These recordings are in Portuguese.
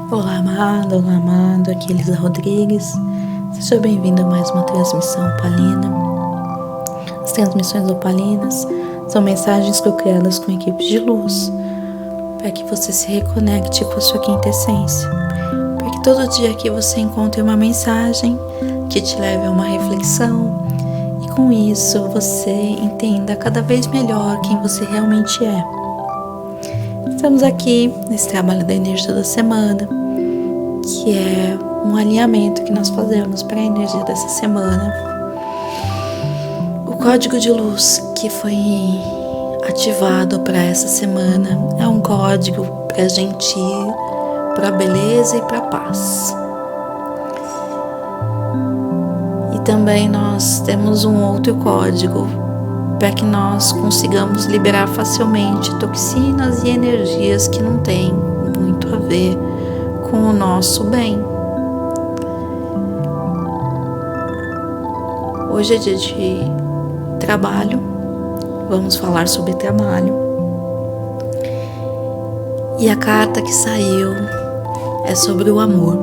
Olá, amado, aqui é Elisa Rodrigues. Seja bem-vindo a mais uma transmissão opalina. As transmissões opalinas são mensagens co-criadas com equipes de luz, para que você se reconecte com a sua quinta essência, para que todo dia aqui você encontre uma mensagem que te leve a uma reflexão e com isso você entenda cada vez melhor quem você realmente é. Estamos aqui nesse trabalho da energia da semana, que é um alinhamento que nós fazemos para a energia dessa semana. O código de luz que foi ativado para essa semana é um código para a gente ir para a beleza e para a paz. E também nós temos um outro código para que nós consigamos liberar facilmente toxinas e energias que não têm muito a ver com o nosso bem. Hoje é dia de trabalho, vamos falar sobre trabalho. E a carta que saiu é sobre o amor.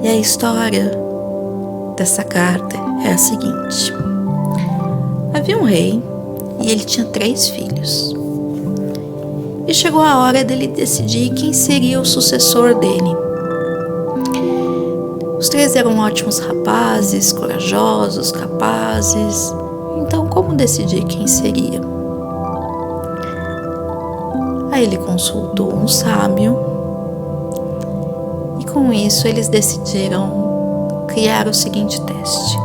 E a história dessa carta é a seguinte: havia um rei e ele tinha 3 filhos. E chegou a hora dele decidir quem seria o sucessor dele. Os 3 eram ótimos rapazes, corajosos, capazes. Então, como decidir quem seria? Aí ele consultou um sábio e com isso eles decidiram criar o seguinte teste.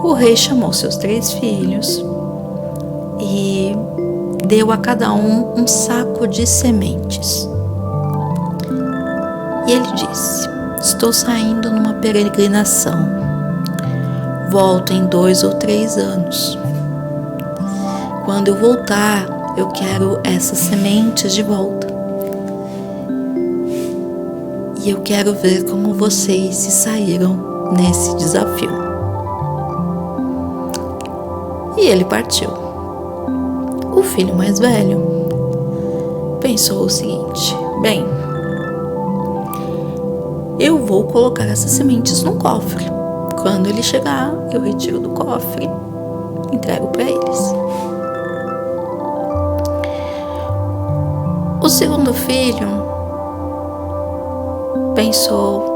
O rei chamou seus 3 filhos e deu a cada um saco de sementes. E ele disse: estou saindo numa peregrinação. Volto em 2 ou 3 anos. Quando eu voltar, eu quero essas sementes de volta. E eu quero ver como vocês se saíram nesse desafio. E ele partiu. O filho mais velho pensou o seguinte: bem, eu vou colocar essas sementes num cofre. Quando ele chegar, eu retiro do cofre e entrego para eles. O segundo filho pensou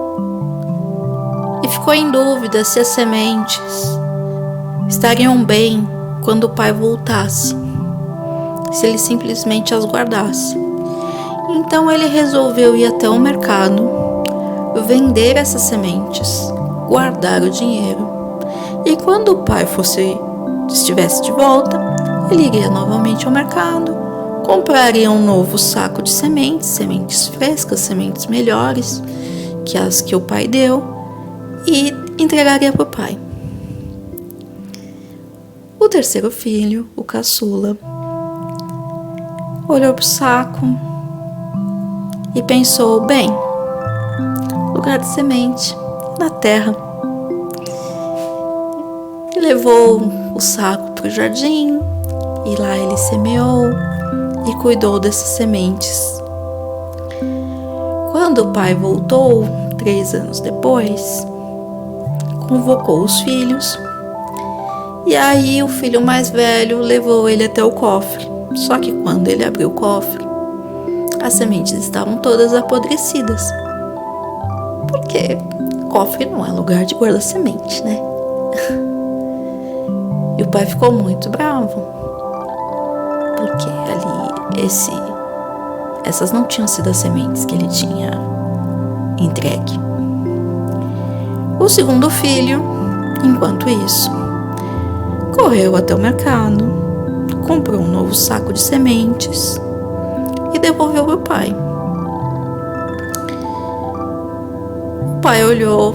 e ficou em dúvida se as sementes estariam bem quando o pai voltasse, se ele simplesmente as guardasse. Então ele resolveu ir até o mercado, vender essas sementes, guardar o dinheiro, e quando o pai estivesse de volta, ele iria novamente ao mercado, compraria um novo saco de sementes frescas, sementes melhores que as que o pai deu, e entregaria para o pai. O terceiro filho, o caçula, olhou para o saco e pensou: bem, lugar de semente na terra. E levou o saco para o jardim e lá ele semeou e cuidou dessas sementes. Quando o pai voltou, 3 anos depois, convocou os filhos e aí o filho mais velho levou ele até o cofre. Só que quando ele abriu o cofre, as sementes estavam todas apodrecidas. Porque cofre não é lugar de guardar semente, né? E o pai ficou muito bravo, porque ali essas não tinham sido as sementes que ele tinha entregue. O segundo filho, enquanto isso, correu até o mercado, comprou um novo saco de sementes e devolveu para o pai. O pai olhou,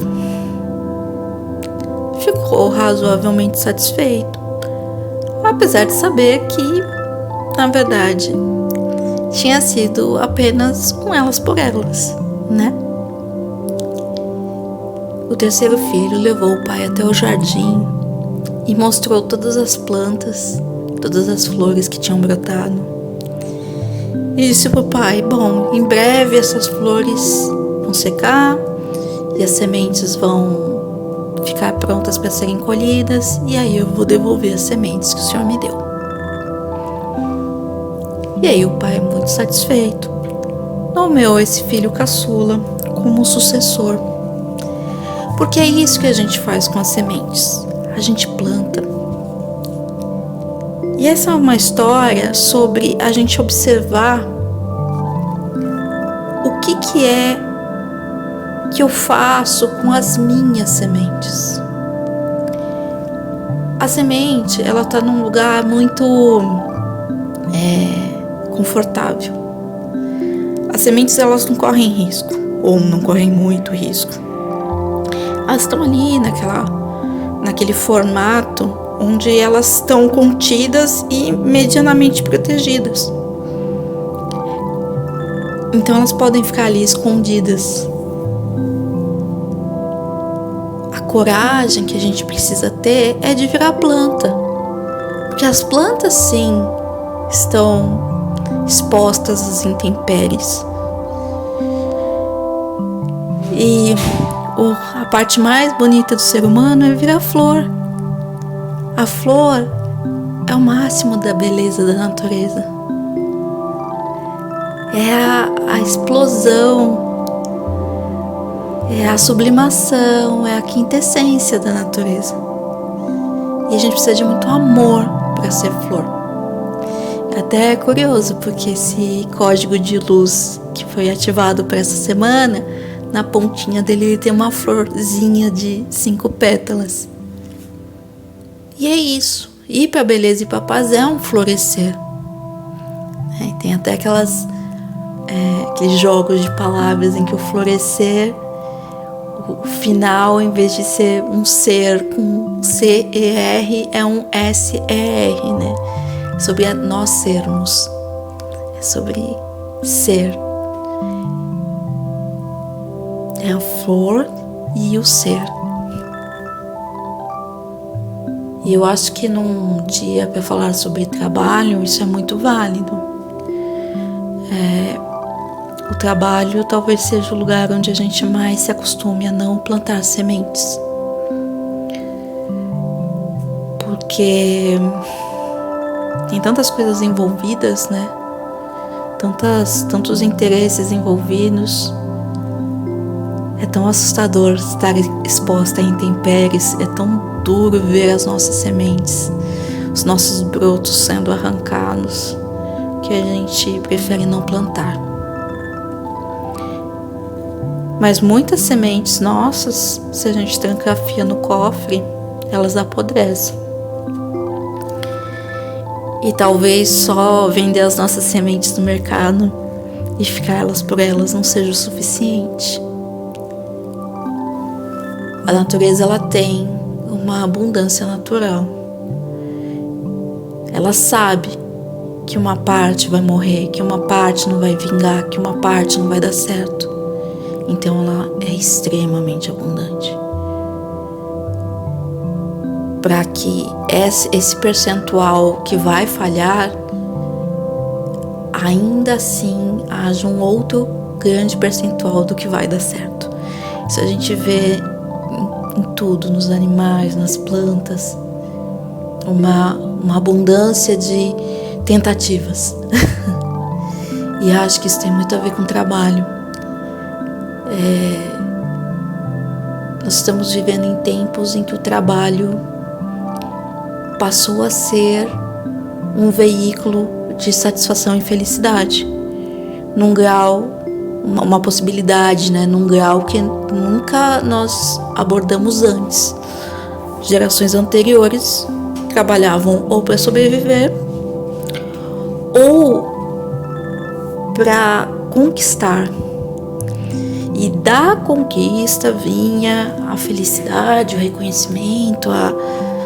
ficou razoavelmente satisfeito, apesar de saber que, na verdade, tinha sido apenas um elas por elas, né? O terceiro filho levou o pai até o jardim e mostrou todas as plantas, todas as flores que tinham brotado. E disse pro pai: bom, em breve essas flores vão secar e as sementes vão ficar prontas para serem colhidas, e aí eu vou devolver as sementes que o Senhor me deu. E aí o pai, muito satisfeito, nomeou esse filho caçula como sucessor. Porque é isso que a gente faz com as sementes. A gente planta. E essa é uma história sobre a gente observar o que é que eu faço com as minhas sementes. A semente, ela está num lugar muito confortável. As sementes, elas não correm risco, ou não correm muito risco. Elas estão ali naquele formato onde elas estão contidas e medianamente protegidas. Então elas podem ficar ali escondidas. A coragem que a gente precisa ter é de virar planta, porque as plantas sim estão expostas às intempéries. E a parte mais bonita do ser humano é virar flor. A flor é o máximo da beleza da natureza. É a explosão, é a sublimação, é a quintessência da natureza. E a gente precisa de muito amor para ser flor. Até é curioso, porque esse código de luz que foi ativado para essa semana, na pontinha dele ele tem uma florzinha de 5 pétalas. E é isso. Ir para a beleza e para a paz é um florescer. Tem até aqueles jogos de palavras em que o florescer, o final, em vez de ser um ser com C-E-R, é um S-E-R, né? Sobre nós sermos. É sobre ser. É a flor e o ser. E eu acho que num dia para falar sobre trabalho, isso é muito válido. O trabalho talvez seja o lugar onde a gente mais se acostume a não plantar sementes. Porque tem tantas coisas envolvidas, né? Tantos interesses envolvidos. É tão assustador estar exposta a intempéries, é tão duro ver as nossas sementes, os nossos brotos sendo arrancados, que a gente prefere não plantar. Mas muitas sementes nossas, se a gente trancafiar no cofre, elas apodrecem. E talvez só vender as nossas sementes no mercado e ficar elas por elas não seja o suficiente. A natureza, ela tem uma abundância natural. Ela sabe que uma parte vai morrer, que uma parte não vai vingar, que uma parte não vai dar certo. Então ela é extremamente abundante. Para que esse percentual que vai falhar, ainda assim haja um outro grande percentual do que vai dar certo. Isso a gente vê em tudo, nos animais, nas plantas, uma abundância de tentativas. E acho que isso tem muito a ver com o trabalho. Nós estamos vivendo em tempos em que o trabalho passou a ser um veículo de satisfação e felicidade, num grau, uma possibilidade, né, num grau que nunca nós abordamos antes. Gerações anteriores trabalhavam ou para sobreviver ou para conquistar. E da conquista vinha a felicidade, o reconhecimento, a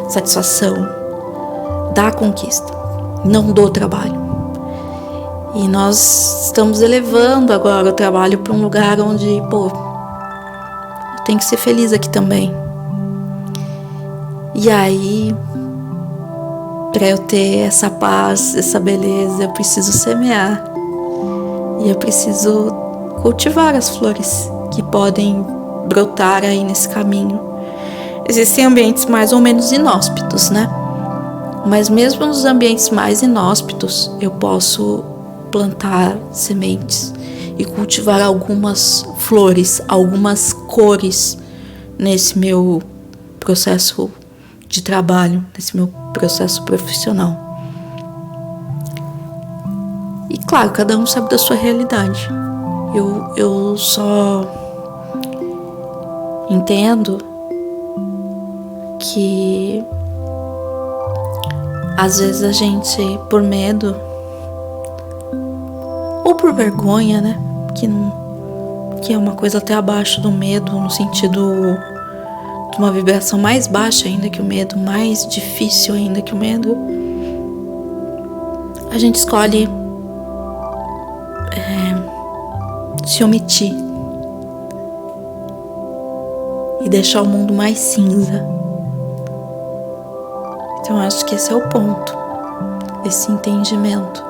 satisfação da conquista, não do trabalho. E nós estamos elevando agora o trabalho para um lugar onde, eu tenho que ser feliz aqui também. E aí, para eu ter essa paz, essa beleza, eu preciso semear. E eu preciso cultivar as flores que podem brotar aí nesse caminho. Existem ambientes mais ou menos inóspitos, né? Mas mesmo nos ambientes mais inóspitos, eu posso plantar sementes e cultivar algumas flores, algumas cores nesse meu processo de trabalho, nesse meu processo profissional. E claro, cada um sabe da sua realidade. Eu só entendo que às vezes a gente, por medo ou por vergonha, né, que é uma coisa até abaixo do medo, no sentido de uma vibração mais baixa ainda que o medo, mais difícil ainda que o medo, a gente escolhe se omitir e deixar o mundo mais cinza. Então eu acho que esse é o ponto, esse entendimento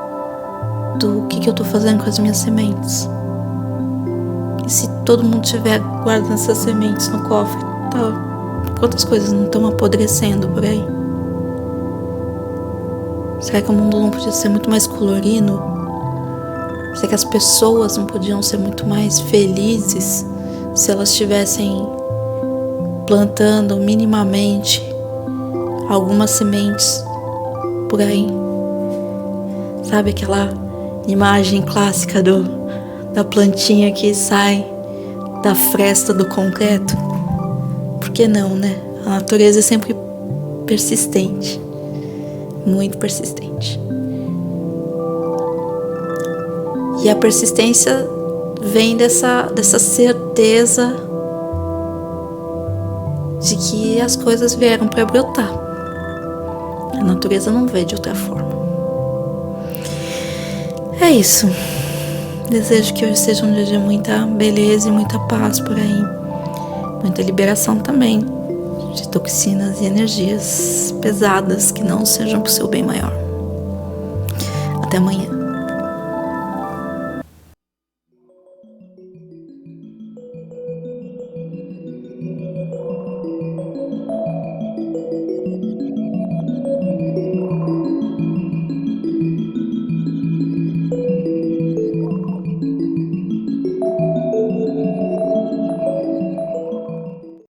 do que eu tô fazendo com as minhas sementes. E se todo mundo estiver guardando essas sementes no cofre, tá, quantas coisas não estão apodrecendo por aí? Será que o mundo não podia ser muito mais colorido? Será que as pessoas não podiam ser muito mais felizes se elas estivessem plantando minimamente algumas sementes por aí? Sabe aquela imagem clássica da plantinha que sai da fresta do concreto? Por que não, né? A natureza é sempre persistente, muito persistente. E a persistência vem dessa certeza de que as coisas vieram para brotar. A natureza não vê de outra forma. É isso. Desejo que hoje seja um dia de muita beleza e muita paz por aí. Muita liberação também de toxinas e energias pesadas que não sejam pro seu bem maior. Até amanhã.